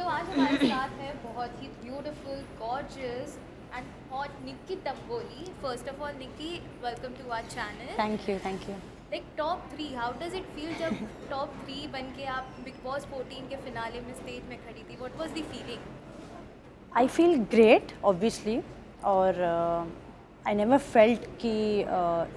आज हमारे साथ है बहुत ही beautiful, gorgeous and hot Nikki Tamboli. First of all Nikki, welcome to our channel. Thank you, thank you. Like top three, how does it feel जब top three बन के आप बिग बॉस 14 के फिनाले में स्टेज में खड़ी थी? What was the feeling? I feel great obviously. और आई नेवर फेल्ट कि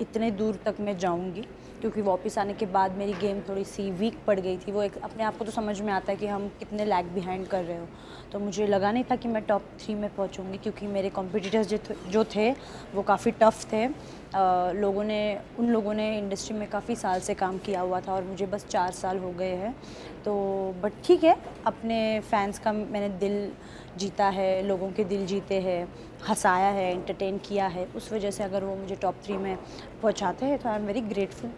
इतने दूर तक मैं जाऊंगी, क्योंकि वापस आने के बाद मेरी गेम थोड़ी सी वीक पड़ गई थी। वो एक अपने आप को तो समझ में आता है कि हम कितने लैग बिहाइंड कर रहे हो। तो मुझे लगा नहीं था कि मैं टॉप थ्री में पहुंचूंगी, क्योंकि मेरे कॉम्पिटिटर्स जो थे वो काफ़ी टफ़ थे। उन लोगों ने इंडस्ट्री में काफ़ी साल से काम किया हुआ था और मुझे बस 4 साल हो गए हैं। तो बट ठीक है, अपने फैंस का मैंने दिल जीता है, लोगों के दिल जीते हैं, हंसाया है, एंटरटेन किया है। उस वजह से अगर वो मुझे टॉप थ्री में पहुंचाते हैं तो I am very grateful.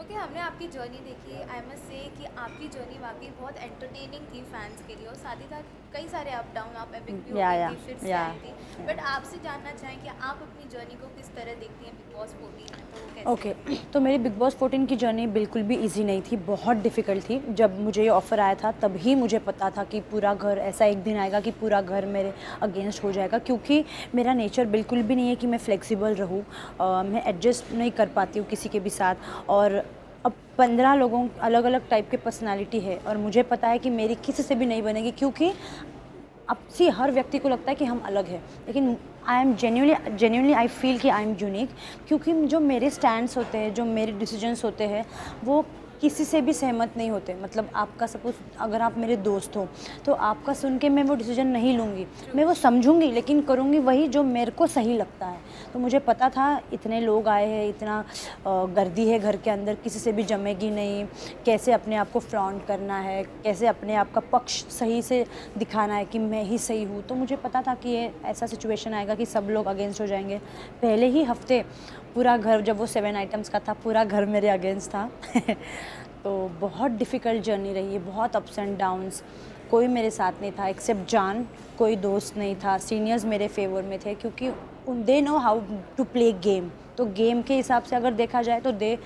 Okay, हमने आपकी जर्नी देखी। आई मस्ट से कि आपकी जर्नी वाकई बहुत एंटरटेनिंग थी फैंस के लिए, और साथ ही साथ कई सारे अप डाउन, आप एपिक भी हो या गई या थी, फिर से या आई थी। बट आपसे जानना चाहें कि आप अपनी जर्नी को किस तरह देखती हैं बिग बॉस 14 में, तो वो कैसे ओके। रही? तो मेरी बिग बॉस 14 की जर्नी बिल्कुल भी इजी नहीं थी, बहुत डिफ़िकल्ट थी। जब मुझे ये ऑफ़र आया था तभी मुझे पता था कि पूरा घर, ऐसा एक दिन आएगा कि पूरा घर मेरे अगेंस्ट हो जाएगा, क्योंकि मेरा नेचर बिल्कुल भी नहीं है कि मैं फ्लेक्सिबल रहूँ। मैं एडजस्ट नहीं कर पाती हूँ किसी के भी साथ। और अब 15 लोगों अलग अलग टाइप के पर्सनालिटी है, और मुझे पता है कि मेरी किसी से भी नहीं बनेगी, क्योंकि अब सी हर व्यक्ति को लगता है कि हम अलग हैं, लेकिन I am genuinely I feel कि आई एम यूनिक। क्योंकि जो मेरे स्टैंड्स होते हैं, जो मेरे डिसीजंस होते हैं, वो किसी से भी सहमत नहीं होते। मतलब आपका सपोज अगर आप मेरे दोस्त हो तो आपका सुन के मैं वो डिसीजन नहीं लूँगी, मैं वो समझूंगी, लेकिन करूँगी वही जो मेरे को सही लगता है। तो मुझे पता था इतने लोग आए हैं, इतना गर्दी है घर के अंदर, किसी से भी जमेगी नहीं। कैसे अपने आप को फ्लॉन्ट करना है, कैसे अपने आप का पक्ष सही से दिखाना है कि मैं ही सही हूँ। तो मुझे पता था कि ये ऐसा सिचुएशन आएगा कि सब लोग अगेंस्ट हो जाएंगे। पहले ही हफ्ते पूरा घर, जब वो 7 आइटम्स का था, पूरा घर मेरे अगेंस्ट था। तो बहुत डिफ़िकल्ट जर्नी रही है, बहुत अप्स एंड डाउन्स। कोई मेरे साथ नहीं था एक्सेप्ट जान, कोई दोस्त नहीं था। सीनियर्स मेरे फेवर में थे, क्योंकि they know how to play game. तो गेम के हिसाब से अगर देखा जाए तो दे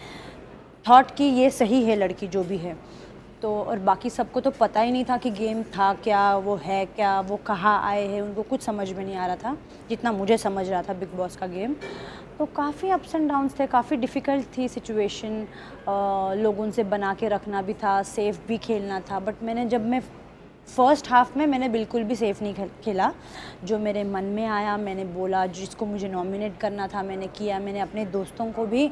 थॉट कि ये सही है लड़की जो भी है। तो और बाकी सबको तो पता ही नहीं था कि गेम था क्या, वो है क्या, वो कहाँ आए हैं, उनको कुछ समझ में नहीं आ रहा था जितना मुझे समझ रहा था बिग बॉस का गेम। तो काफ़ी अप्स एंड डाउन्स थे, काफ़ी डिफ़िकल्ट थी सिचुएशन। लोगों से बना के रखना भी था, सेफ भी खेलना था। बट मैं फर्स्ट हाफ में मैंने बिल्कुल भी सेफ़ नहीं खेला। जो मेरे मन में आया मैंने बोला, जिसको मुझे नॉमिनेट करना था मैंने किया। मैंने अपने दोस्तों को भी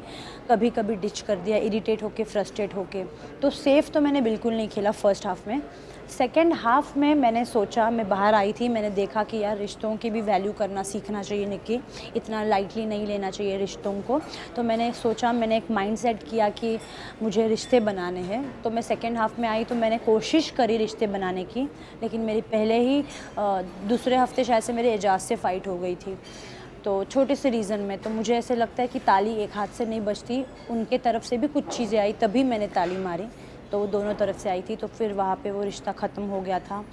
कभी कभी डिच कर दिया, इरिटेट होके, फ्रस्ट्रेट होके। तो सेफ़ तो मैंने बिल्कुल नहीं खेला फर्स्ट हाफ में। सेकेंड हाफ में मैंने सोचा, मैं बाहर आई थी, मैंने देखा कि यार रिश्तों की भी वैल्यू करना सीखना चाहिए निक्की, इतना लाइटली नहीं लेना चाहिए रिश्तों को। तो मैंने सोचा, मैंने एक माइंड सेट किया कि मुझे रिश्ते बनाने हैं। तो मैं सेकेंड हाफ में आई तो मैंने कोशिश करी रिश्ते बनाने की, लेकिन मेरी पहले ही दूसरे हफ्ते शायद से मेरे एजाज से फ़ाइट हो गई थी। तो छोटे से रीज़न में तो मुझे ऐसे लगता है कि ताली एक हाथ से नहीं बजती, उनके तरफ से भी कुछ चीज़ें आई तभी मैंने ताली मारी। तो वो दोनों तरफ से आई थी, तो फिर वहाँ पे वो रिश्ता ख़त्म हो गया था।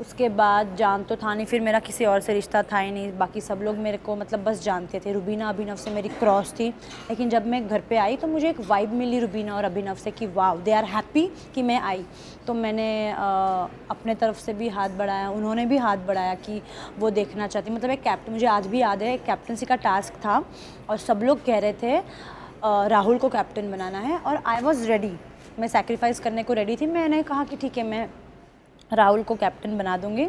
उसके बाद जान तो था नहीं, फिर मेरा किसी और से रिश्ता था ही नहीं। बाकी सब लोग मेरे को मतलब बस जानते थे। रुबीना अभिनव से मेरी क्रॉस थी, लेकिन जब मैं घर पे आई तो मुझे एक वाइब मिली रुबीना और अभिनव से कि वाह, दे आर हैप्पी कि मैं आई। तो मैंने अपने तरफ से भी हाथ बढ़ाया, उन्होंने भी हाथ बढ़ाया कि वो देखना चाहती। मतलब एक कैप्टन, मुझे आज भी याद है, एक कैप्टनसी का टास्क था और सब लोग कह रहे थे राहुल को कैप्टन बनाना है, और आई वॉज़ रेडी, मैं सैक्रिफाइस करने को रेडी थी। मैंने कहा कि ठीक है, मैं राहुल को कैप्टन बना दूंगी।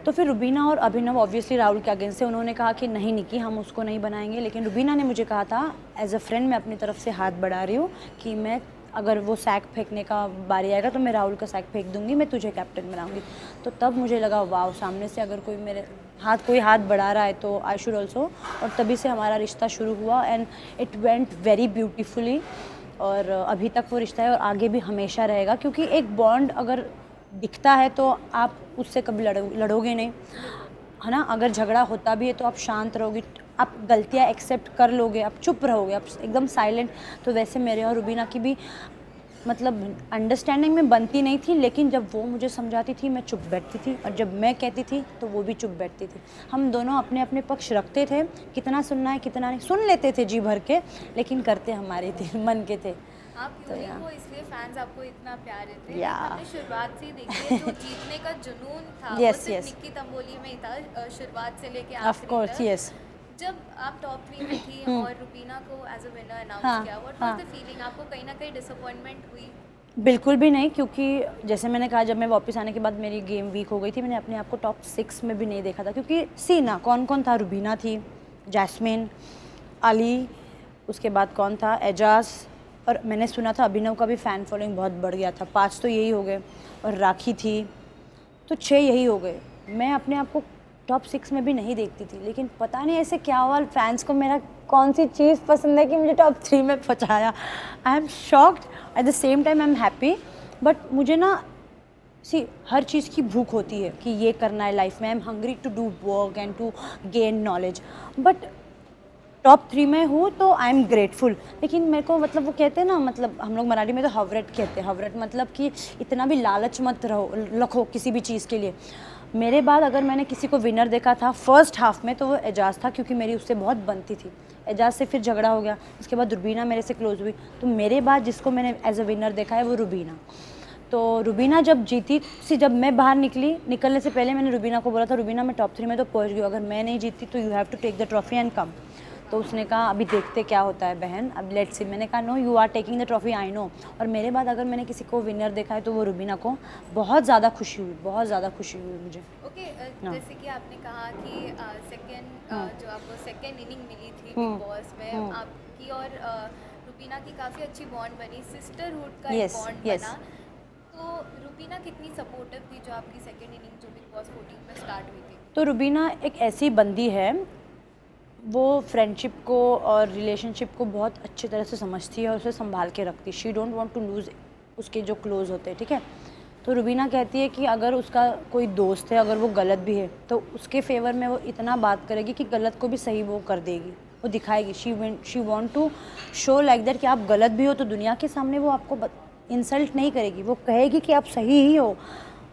तो फिर रुबीना और अभिनव ऑब्वियसली राहुल के अगेंस्ट से, उन्होंने कहा कि नहीं निकी, हम उसको नहीं बनाएंगे। लेकिन रुबीना ने मुझे कहा था एज अ फ्रेंड, मैं अपनी तरफ से हाथ बढ़ा रही हूँ कि मैं, अगर वो सैक फेंकने का बारी आएगा तो मैं राहुल का सैक फेंक दूंगी, मैं तुझे कैप्टन बनाऊंगी। तो तब मुझे लगा वाह, सामने से अगर कोई हाथ बढ़ा रहा है तो आई शुड ऑल्सो। और तभी से हमारा रिश्ता शुरू हुआ and it went very beautifully. और अभी तक वो रिश्ता है और आगे भी हमेशा रहेगा, क्योंकि एक बॉन्ड अगर दिखता है तो आप उससे कभी लड़ोगे नहीं, है ना। अगर झगड़ा होता भी है तो आप शांत रहोगे, आप गलतियाँ एक्सेप्ट कर लोगे, आप चुप रहोगे, आप एकदम साइलेंट। तो वैसे मेरे और रुबीना की भी मतलब अंडरस्टैंडिंग में बनती नहीं थी, लेकिन जब वो मुझे समझाती थी मैं चुप बैठती थी, और जब मैं कहती थी तो वो भी चुप बैठती थी। हम दोनों अपने अपने पक्ष रखते थे, कितना सुनना है कितना नहीं, सुन लेते थे जी भर के, लेकिन करते हमारे थे, मन के थे। आप तो यूनिक या हो इसलिए फैंस आपको इतना प्यार देते हैं। Yeah. हमने शुरुआत से ही देखी है, जो जीतने का जुनून था वो Yes, सिर्फ yes. निक्की तंबोली में ही था, शुरुआत से लेके ऑफ आखिरी कोर्स, तक। यस। जब आप टॉप 3 में थी हम्म। और रुबीना को एज अ विनर अनाउंस हाँ, किया, व्हाट हाँ। Was the feeling? आपको कहीं ना कहीं डिसअपॉइंटमेंट हुई? बिल्कुल भी नहीं, क्योंकि जैसे मैंने कहा, जब मैं वापस आने के बाद मेरी गेम वीक हो गई थी, मैंने अपने आप को टॉप 6 में भी नहीं देखा था, क्योंकि सी ना कौन कौन था। रुबीना थी, जैस्मिन, अली, उसके बाद कौन था, एजाज, और मैंने सुना था अभिनव का भी फ़ैन फॉलोइंग बहुत बढ़ गया था। 5 तो यही हो गए, और राखी थी, तो 6 यही हो गए। मैं अपने आप को टॉप 6 में भी नहीं देखती थी, लेकिन पता नहीं ऐसे क्या हुआ, फैंस को मेरा कौन सी चीज़ पसंद है कि मुझे टॉप 3 में पहुंचाया। I am shocked, at the same time I am happy. But मुझे ना सी हर चीज़ की भूख होती है कि ये करना है लाइफ में। I am hungry to do work and to gain knowledge. But top 3 में हूँ तो आई एम ग्रेटफुल। लेकिन मेरे को मतलब वो कहते हैं ना, मतलब हम लोग मराठी में तो हवरट कहते हैं। हवरट मतलब कि इतना भी लालच मत रखो किसी भी चीज़ के लिए। मेरे बाद अगर मैंने किसी को विनर देखा था फर्स्ट हाफ में, तो वो एजाज था, क्योंकि मेरी उससे बहुत बनती थी। एजाज से फिर झगड़ा हो गया, उसके बाद रुबीना मेरे से क्लोज हुई, तो मेरे बाद जिसको मैंने एज अ विनर देखा है वो रुबीना। तो रुबीना जब जीती जब मैं बाहर निकलने से पहले मैंने रुबीना को बोला था, रुबीना मैं टॉप 3 में तो पहुंच गई, अगर मैं नहीं जीती तो you have to take the trophy and come. तो उसने कहा अभी देखते क्या होता है बहन, अब लेट्स सी। मैंने कहा no, you are taking the trophy, I know. और मेरे बाद अगर मैंने किसी को विनर देखा है तो वो रुबीना को। बहुत ज़्यादा खुशी हुई, बहुत ज़्यादा खुशी हुई मुझे। ओके, हाँ। जैसे कि आपने कहा कि सेकंड हाँ। जो आपको सेकंड इनिंग मिली थी हम्म, बिग बॉस में, हम्म। आपकी और रुबीना की काफ़ी अच्छी बॉन्ड बनी, सिस्टरहुड का Yes, एक बॉन्ड yes. बना। तो रुबीना कितनी सपोर्टिव थी जो आपकी सेकंड इनिंग जो बिग बॉस 14 में स्टार्ट हुई थी? तो रुबीना एक ऐसी बंदी है, वो फ्रेंडशिप को और रिलेशनशिप को बहुत अच्छी तरह से समझती है और उसे संभाल के रखती है। She don't want to lose उसके जो क्लोज होते हैं, ठीक है। तो रुबीना कहती है कि अगर उसका कोई दोस्त है, अगर वो गलत भी है, तो उसके फेवर में वो इतना बात करेगी कि गलत को भी सही वो कर देगी, वो दिखाएगी। She want to show like that कि आप गलत भी हो तो दुनिया के सामने वो आपको इंसल्ट नहीं करेगी, वो कहेगी कि आप सही ही हो।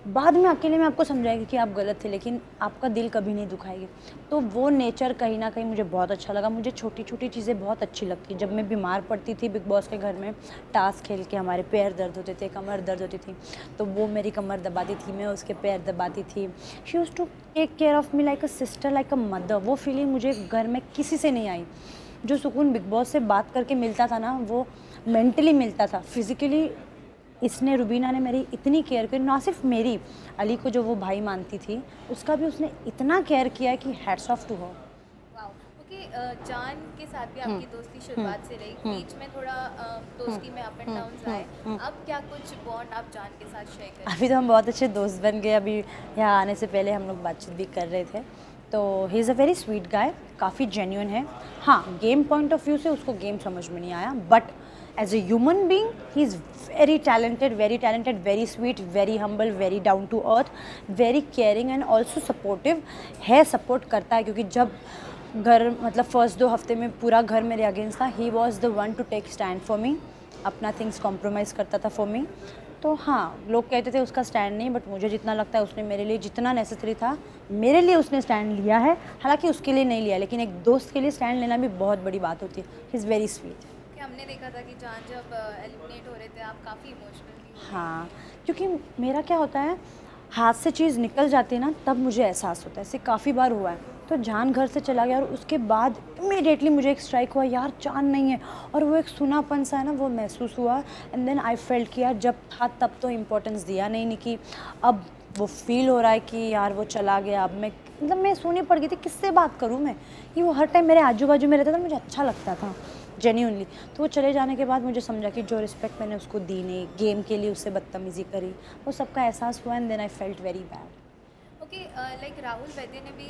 बाद में अकेले में आपको समझाएगी कि आप गलत थे, लेकिन आपका दिल कभी नहीं दुखाएगी। तो वो नेचर कहीं ना कहीं मुझे बहुत अच्छा लगा। मुझे छोटी छोटी चीज़ें बहुत अच्छी लगती। जब मैं बीमार पड़ती थी बिग बॉस के घर में, टास्क खेल के हमारे पैर दर्द होते थे, कमर दर्द होती थी, तो वो मेरी कमर दबाती थी, मैं उसके पैर दबाती थी। She used to take care of me like a sister, like a mother. वो फीलिंग मुझे घर में किसी से नहीं आई। जो सुकून बिग बॉस से बात करके मिलता था ना, वो मेंटली मिलता था। फिज़िकली इसने, रुबीना ने मेरी इतनी केयर की, ना सिर्फ मेरी, अली को जो वो भाई मानती थी उसका भी उसने इतना केयर किया कि hats off to her. Wow. Okay, जान के साथ भी आपकी दोस्ती शुरुआत से रही, बीच में थोड़ा दोस्ती में अप एंड डाउन्स आए। अब क्या कुछ बॉन्ड आप जान के साथ शेयर करें? अभी तो हम बहुत अच्छे दोस्त बन गए। अभी यहाँ आने से पहले हम लोग बातचीत भी कर रहे थे। तो ही is a very sweet guy, काफ़ी जेन्युइन है। हाँ, गेम पॉइंट ऑफ व्यू से उसको गेम समझ में नहीं आया, but as a human being he is very talented, very sweet, very humble, very down to earth, very caring and also supportive है। सपोर्ट करता है, क्योंकि जब घर मतलब फर्स्ट 2 हफ्ते में पूरा घर मेरे अगेंस्ट था, he was the one to take stand for me. अपना थिंग्स कॉम्प्रोमाइज़ करता था फॉर मी। तो हाँ, लोग कहते थे उसका स्टैंड नहीं, बट मुझे जितना लगता है उसने मेरे लिए जितना नेसेसरी था मेरे लिए उसने स्टैंड लिया है। हालांकि उसके लिए नहीं लिया, लेकिन एक दोस्त के लिए स्टैंड लेना भी बहुत बड़ी बात होती है। ही इज़ वेरी स्वीट। हमने देखा था कि जान जब एलिमिनेट हो रहे थे आप काफ़ी इमोशनल भी हो। हाँ, क्योंकि मेरा क्या होता है, हाथ से चीज़ निकल जाती है ना, तब मुझे एहसास होता है। इससे काफ़ी बार हुआ है। तो जान घर से चला गया और उसके बाद इमीडिएटली मुझे एक स्ट्राइक हुआ, यार जान नहीं है, और वो एक सुनापन सा है ना, वो महसूस हुआ। एंड देन आई फेल्ट किया, जब था तब तो इम्पोर्टेंस दिया नहीं कि अब वो फील हो रहा है कि यार वो चला गया। अब मैं मतलब मैं सोने पड़ गई थी, किससे बात करूँ मैं, कि वो हर टाइम मेरे आजू बाजू में रहता था, मुझे अच्छा लगता था जेन्यूनली। तो वो चले जाने के बाद मुझे समझा कि जो रिस्पेक्ट मैंने उसको दी नहीं, गेम के लिए उससे बदतमीज़ी करी, वो सबका एहसास हुआ। And then I felt very bad. Okay, like Rahul Vaidya ने भी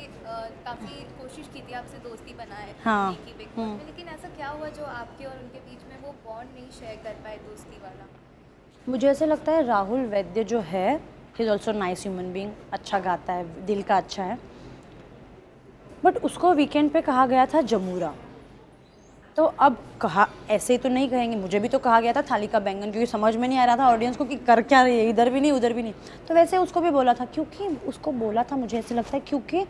काफ़ी कोशिश की थी आपसे दोस्ती बनाए हाँ। की बिग बॉस में, लेकिन ऐसा क्या हुआ जो आपके और उनके बीच में वो बॉन्ड नहीं शेयर कर पाए दोस्ती वाला? मुझे ऐसे लगता है राहुल वैद्य जो है, he is also nice human being, अच्छा गाता है, दिल का अच्छा है, बट उसको वीकेंड पे कहा गया था जमूरा। तो अब कहा, ऐसे ही तो नहीं कहेंगे, मुझे भी तो कहा गया था थाली का बैंगन, क्योंकि समझ में नहीं आ रहा था ऑडियंस को कि कर क्या रही है, इधर भी नहीं उधर भी नहीं। तो वैसे उसको भी बोला था, क्योंकि उसको बोला था, मुझे ऐसे लगता है क्योंकि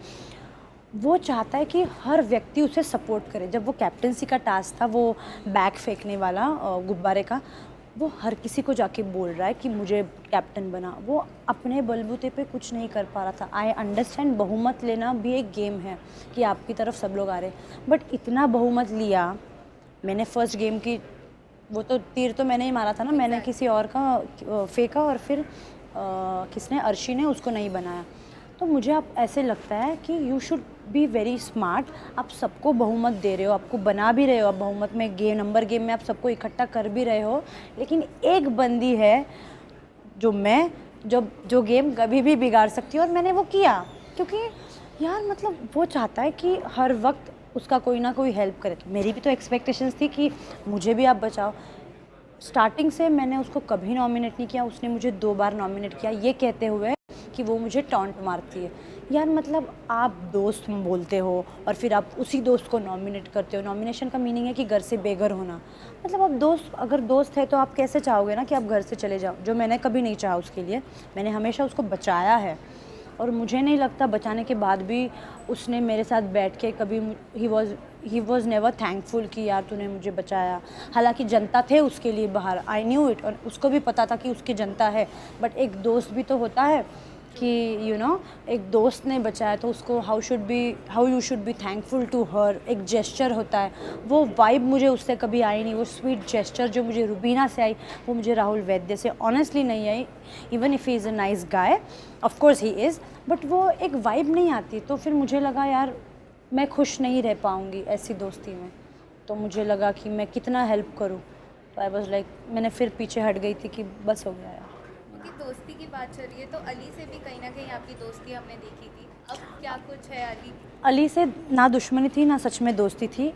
वो चाहता है कि हर व्यक्ति उसे सपोर्ट करे। जब वो कैप्टनसी का टास्क था, वो बैग फेंकने वाला गुब्बारे का, वो हर किसी को जाके बोल रहा है कि मुझे कैप्टन बना। वो अपने बलबूते पे कुछ नहीं कर पा रहा था। आई अंडरस्टैंड, बहुमत लेना भी एक गेम है कि आपकी तरफ सब लोग आ रहे हैं, बट इतना बहुमत लिया। मैंने फर्स्ट गेम की वो तो तीर तो मैंने ही मारा था ना, मैंने किसी और का फेंका और फिर किसने, अर्शी ने उसको नहीं बनाया। तो मुझे अब ऐसे लगता है कि you should be very smart. आप सबको बहुमत दे रहे हो, आपको बना भी रहे हो, आप बहुमत में नंबर गेम में आप सबको इकट्ठा कर भी रहे हो, लेकिन एक बंदी है जो गेम कभी भी बिगाड़ सकती है, और मैंने वो किया। क्योंकि यार मतलब वो चाहता है कि हर वक्त उसका कोई ना कोई हेल्प करे। तो मेरी भी तो एक्सपेक्टेशंस थी कि मुझे भी आप बचाओ। स्टार्टिंग से मैंने उसको कभी नॉमिनेट नहीं किया, उसने मुझे 2 बार नॉमिनेट किया, ये कहते हुए कि वो मुझे टॉन्ट मारती है। यार मतलब आप दोस्त बोलते हो और फिर आप उसी दोस्त को नॉमिनेट करते हो। नॉमिनेशन का मीनिंग है कि घर से बेघर होना। मतलब आप दोस्त, अगर दोस्त है तो आप कैसे चाहोगे ना कि आप घर से चले जाओ, जो मैंने कभी नहीं चाहा उसके लिए। मैंने हमेशा उसको बचाया है, और मुझे नहीं लगता बचाने के बाद भी उसने मेरे साथ बैठ के कभी ही वॉज नेवर थैंकफुल कि यार तूने मुझे बचाया। हालांकि जनता थे उसके लिए बाहर, आई न्यू इट, और उसको भी पता था कि उसकी जनता है, बट एक दोस्त भी तो होता है कि एक दोस्त ने बचाया तो उसको how you should be thankful to her. एक जेस्चर होता है, वो वाइब मुझे उससे कभी आई नहीं। वो स्वीट जेस्चर जो मुझे रुबीना से आई, वो मुझे राहुल वैद्य से ऑनेस्टली नहीं आई। Even if he is a nice guy, of course he is, but वो एक वाइब नहीं आती। तो फिर मुझे लगा यार मैं खुश नहीं रह पाऊँगी ऐसी दोस्ती में। तो मुझे लगा कि मैं कितना हेल्प करूँ। तो आई वॉज लाइक, मैंने फिर पीछे हट गई थी कि बस हो गया यार। क्योंकि दोस्ती की बात चल रही है तो अली से भी कहीं ना कहीं आपकी दोस्ती हमने देखी थी, अब क्या कुछ है अली से ना दुश्मनी थी ना सच में दोस्ती थी।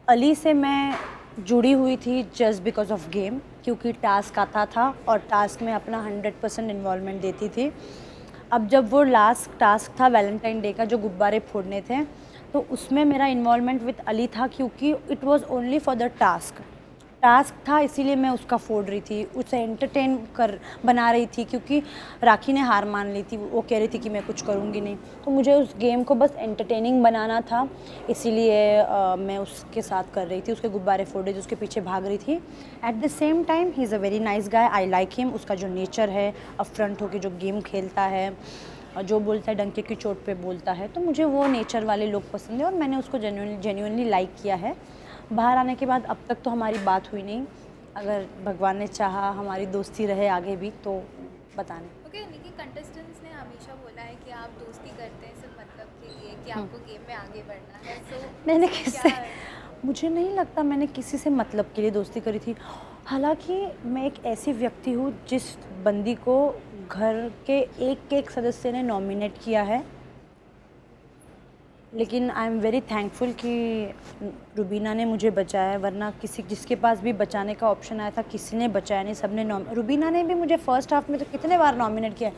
अली से मैं जुड़ी हुई थी जस्ट बिकॉज ऑफ गेम, क्योंकि टास्क आता था और टास्क में अपना 100% इन्वॉल्वमेंट देती थी। अब जब वो लास्ट टास्क था वैलेंटाइन डे का, जो गुब्बारे फोड़ने थे, तो उसमें मेरा इन्वॉल्वमेंट विद अली था, क्योंकि it was only for the task था, इसीलिए मैं उसका फोड़ रही थी, उसे एंटरटेन बना रही थी। क्योंकि राखी ने हार मान ली थी, वो कह रही थी कि मैं कुछ करूँगी नहीं, तो मुझे उस गेम को बस एंटरटेनिंग बनाना था, इसीलिए मैं उसके साथ कर रही थी, उसके गुब्बारे फोड़ रही थी, उसके पीछे भाग रही थी। At the same time he is a very nice guy, I like him. उसका जो नेचर है, अपफ्रंट होकर जो गेम खेलता है, जो बोलता है डंके की चोट पे बोलता है, तो मुझे वो नेचर वाले लोग पसंद है, और मैंने उसको जेन्युइनली लाइक किया है। बाहर आने के बाद अब तक तो हमारी बात हुई नहीं, अगर भगवान ने चाहा हमारी दोस्ती रहे आगे भी तो बताने। ओके, निकी, कंटेस्टेंट्स ने हमेशा बोला है कि आप दोस्ती करते हैं सिर्फ मतलब के लिए कि आपको गेम में आगे बढ़ना है, सो मैंने किससे, मुझे नहीं लगता मैंने किसी से मतलब के लिए दोस्ती करी थी। हालांकि मैं एक ऐसी व्यक्ति हूँ जिस बंदी को घर के एक एक सदस्य ने नॉमिनेट किया है, लेकिन आई एम वेरी थैंकफुल कि रुबीना ने मुझे बचाया, वरना जिसके पास भी बचाने का ऑप्शन आया था किसी ने बचाया नहीं, सबने रुबीना ने भी मुझे फर्स्ट हाफ में तो कितने बार नॉमिनेट किया।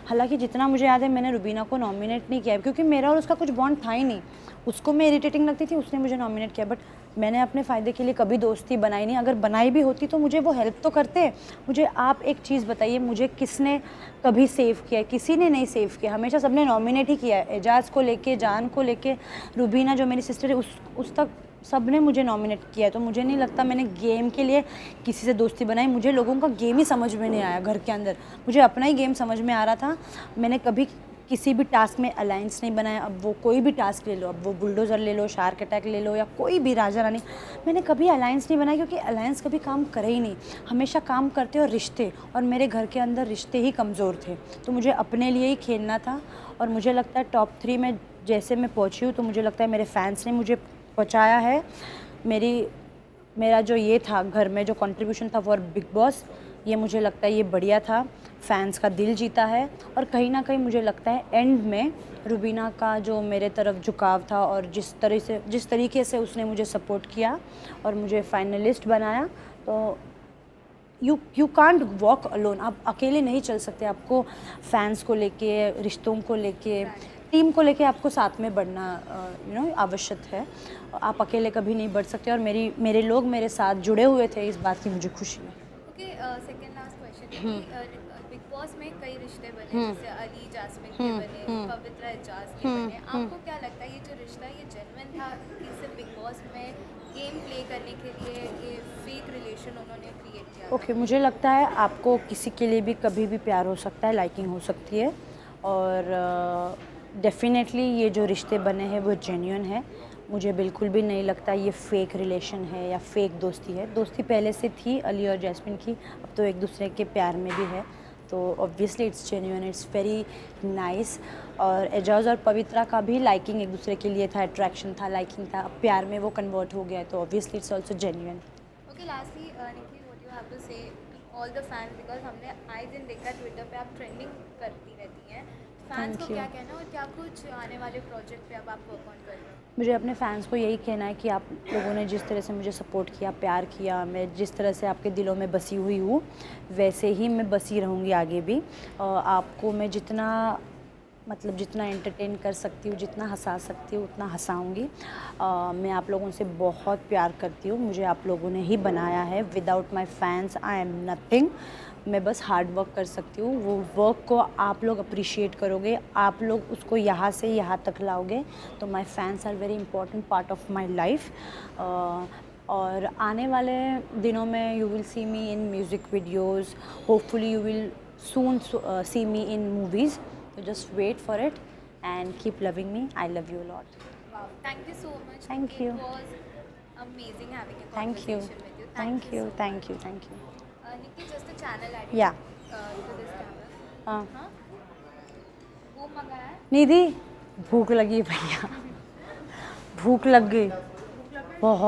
हालांकि जितना मुझे याद है मैंने रुबीना को नॉमिनेट नहीं किया, क्योंकि मेरा और उसका कुछ बॉन्ड था ही नहीं। उसको मैं इरिटेटिंग लगती थी, उसने मुझे नॉमिनेट किया, बट मैंने अपने फ़ायदे के लिए कभी दोस्ती बनाई नहीं। अगर बनाई भी होती तो मुझे वो हेल्प तो करते। मुझे आप एक चीज़ बताइए, मुझे किसने कभी सेव किया? किसी ने नहीं सेव किया, हमेशा सबने नॉमिनेट ही किया है। एजाज़ को लेके, जान को लेके, रुबीना जो मेरी सिस्टर है उस तक सब ने मुझे नॉमिनेट किया है। तो मुझे नहीं लगता मैंने गेम के लिए किसी से दोस्ती बनाई। मुझे लोगों का गेम ही समझ में नहीं आया घर के अंदर, मुझे अपना ही गेम समझ में आ रहा था। मैंने कभी किसी भी टास्क में अलायंस नहीं बनाया। अब वो कोई भी टास्क ले लो, अब वो बुलडोज़र ले लो, शार्क अटैक ले लो, या कोई भी राजा रानी, मैंने कभी अलायंस नहीं बनाया, क्योंकि अलायंस कभी काम करे ही नहीं। हमेशा काम करते और रिश्ते, और मेरे घर के अंदर रिश्ते ही कमज़ोर थे, तो मुझे अपने लिए ही खेलना था। और मुझे लगता है टॉप 3 में जैसे मैं पहुँची हूँ, तो मुझे लगता है मेरे फैंस ने मुझे पहुँचाया है। मेरा जो ये था घर में जो कंट्रीब्यूशन था फॉर बिग बॉस, ये मुझे लगता है ये बढ़िया था, फैंस का दिल जीता है। और कहीं ना कहीं मुझे लगता है एंड में रुबीना का जो मेरे तरफ झुकाव था, और जिस तरीके से उसने मुझे सपोर्ट किया और मुझे फाइनलिस्ट बनाया, तो यू कांट वॉक अलोन। आप अकेले नहीं चल सकते, आपको फैंस को लेके, रिश्तों को लेके, टीम को लेके आपको साथ में बढ़ना आवश्यक है। आप अकेले कभी नहीं बढ़ सकते, और मेरे लोग मेरे साथ जुड़े हुए थे, इस बात की मुझे खुशी है। Okay, second last question, big boss में कई रिश्ते बने, जैसे अली जास्मिन के बने, पवित्रा एजाज के बने, आपको क्या लगता है ये जो रिश्ता ये जेन्युइन था कि सिर्फ बिग बॉस में गेम प्ले करने के लिए ये फेक रिलेशन उन्होंने क्रिएट किया था। ओके मुझे लगता है आपको किसी के लिए भी कभी भी प्यार हो सकता है, लाइकिंग हो सकती है, और डेफिनेटली ये जो रिश्ते बने हैं वो जेन्युइन है। मुझे बिल्कुल भी नहीं लगता ये फेक रिलेशन है या फेक दोस्ती है। दोस्ती पहले से थी अली और जैस्मिन की, अब तो एक दूसरे के प्यार में भी है, तो obviously it's genuine, it's very nice. और एजाज और पवित्रा का भी लाइकिंग एक दूसरे के लिए था, अट्रैक्शन था, लाइकिंग था, अब प्यार में वो कन्वर्ट हो गया है, तो obviously it's also genuine. Okay lastly Nikhil what you have to say all the fans, because हमने आए दिन देखा ट्विटर पे आप ट्रेंडिंग करती रहती हैं, फैंस को Thank you. क्या कहना और क्या कुछ आने वाले प्रोजेक्ट पे अब आप वर्क ऑन कर रहे हो? मुझे अपने फैंस को यही कहना है कि आप लोगों ने जिस तरह से मुझे सपोर्ट किया, प्यार किया, मैं जिस तरह से आपके दिलों में बसी हुई हूँ वैसे ही मैं बसी रहूँगी आगे भी। आपको मैं जितना मतलब जितना एंटरटेन कर सकती हूँ, जितना हंसा सकती हूँ उतना हंसाऊँगी। मैं आप लोगों से बहुत प्यार करती हूँ, मुझे आप लोगों ने ही बनाया है। Without my fans I am nothing. मैं बस हार्ड वर्क कर सकती हूँ, वो वर्क को आप लोग अप्रिशिएट करोगे, आप लोग उसको यहाँ से यहाँ तक लाओगे, तो my fans are very important part of my life. और आने वाले दिनों में you will see me in music videos, hopefully you will soon see me in movies. So just wait for it and keep loving me. I love you a lot. Wow, thank you so much. Thank you. It was amazing having a Thank you. conversation with you. Thank you. so Thank you. Thank you. much. Nikki, just a channel ID. Yeah. To this channel. हाँ हाँ? वो मंगाया है? निधि भूख लगी भैया, भूख लग गई बहुत।